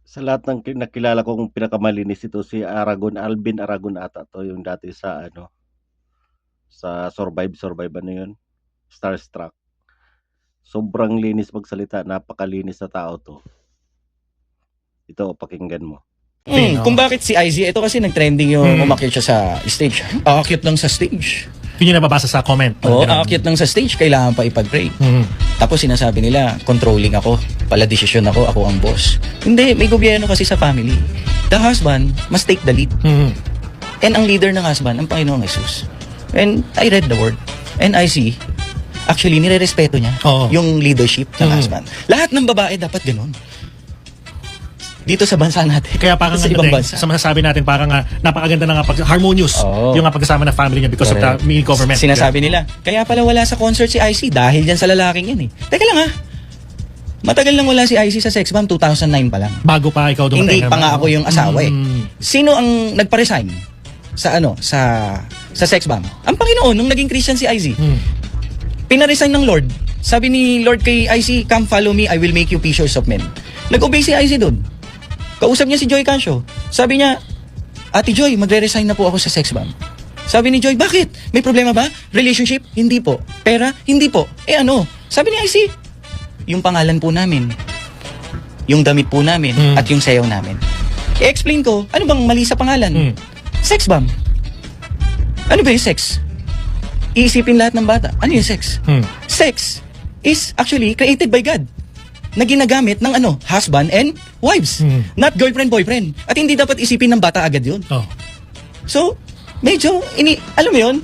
Sa lahat ng nakilala kong pinakamalinis ito si Alvin Aragon ata 'to, yung dati sa ano, sa Survive ano yun, Starstruck. Sobrang linis magsalita, napakalinis na tao 'to. Ito, pakinggan mo. Kung bakit si IZ, ito kasi nag-trending yung umakyat siya sa stage. Aakyat lang sa stage. Yun yung nababasa sa comment. Oo, aakyat lang sa stage, kailangan pa ipag-pray. Tapos sinasabi nila, controlling ako, pala desisyon ako ang boss. Hindi, may gobyerno kasi sa family. The husband must take the lead. And ang leader ng husband, ang Panginoong Jesus. And I read the word. And I see, actually, nire-respeto niya yung leadership ng husband. Lahat ng babae dapat ganun. Dito sa bansa natin. Kaya parang sa ibang bansa. sa masasabi natin parang napakaganda na harmonious yung pagkasama ng family niya because of the mini government. Sinasabi nila, kaya pala wala sa concert si IC dahil dyan sa lalaking yan eh. Teka lang ha. Matagal lang wala si IC sa Sex Bomb, 2009 pa lang. Bago pa ikaw dumating. Hindi pa nga ako yung asawa eh. Sino ang nagpa-resign sa sa Sex Bomb? Ang Panginoon nung naging Christian si IC. Pina-resign ng Lord. Sabi ni Lord kay IC, come follow me, I will make you fishers of men. Nag-obey si IC doon. Kausap niya si Joy Cancio. Sabi niya, Ate Joy, magre-resign na po ako sa Sex Bomb. Sabi ni Joy, bakit? May problema ba? Relationship? Hindi po. Pera? Hindi po. Eh ano? Sabi ni IC, yung pangalan po namin, yung damit po namin, at yung sayaw namin. I-explain ko, ano bang mali sa pangalan? Sex Bomb. Ano ba yung sex? Iisipin lahat ng bata. Ano yung sex? Sex is actually created by God na ginagamit ng husband and wives, not girlfriend, boyfriend. At hindi dapat isipin ng bata agad yun. So, medyo, alam mo yun,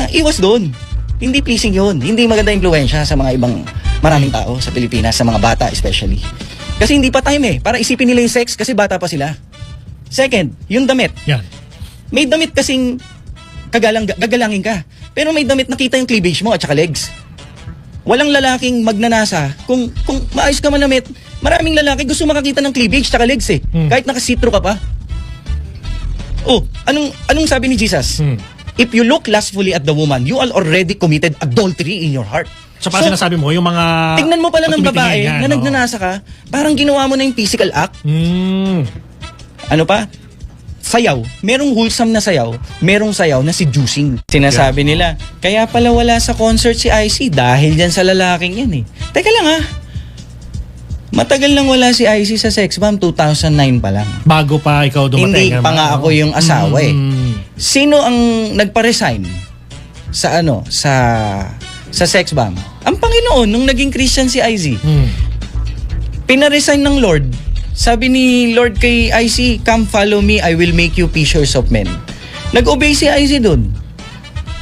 iwas doon. Hindi pleasing yun. Hindi maganda impluensya sa mga ibang maraming tao sa Pilipinas, sa mga bata especially. Kasi hindi pa time eh, para isipin nila yung sex kasi bata pa sila. Second, yung damit. Yan. May damit kasing gagalangin ka. Pero may damit nakita yung cleavage mo at saka legs. Walang lalaking magnanasa kung maayos ka manamit. Maraming lalaki gusto makakita ng cleavage tsaka legs eh. Kahit naka-see-through ka pa. Oh, anong sabi ni Jesus? If you look lustfully at the woman, you are already committed adultery in your heart. So, parang sinasabi mo, yung mga... Tingnan mo pala ng babae na nagnanasa ka, parang ginawa mo na yung physical act. Ano pa? Sayaw. Merong wholesome na sayaw, merong sayaw na seducing. Sinasabi nila, kaya pala wala sa concert si IC dahil dyan sa lalaking yan eh. Teka lang ha. Matagal lang wala si IC sa Sex Bomb, 2009 pa lang. Bago pa ikaw dumating. Hindi pa nga ako yung asawa eh. Sino ang nagpa-resign sa sa Sex Bomb? Ang Panginoon nung naging Christian si IC. Pina-resign ng Lord. Sabi ni Lord kay IC, come follow me, I will make you fishers of men. Nag-obey si IC dun.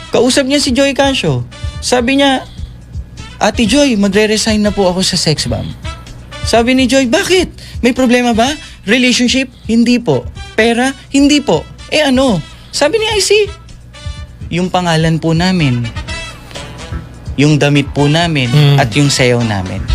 Kausap niya si Joy Cancio. Sabi niya, Ate Joy, magre-resign na po ako sa Sex Bomb. Sabi ni Joy, bakit? May problema ba? Relationship? Hindi po. Pera? Hindi po. Eh ano? Sabi ni IC, yung pangalan po namin, yung damit po namin, at yung sayaw namin.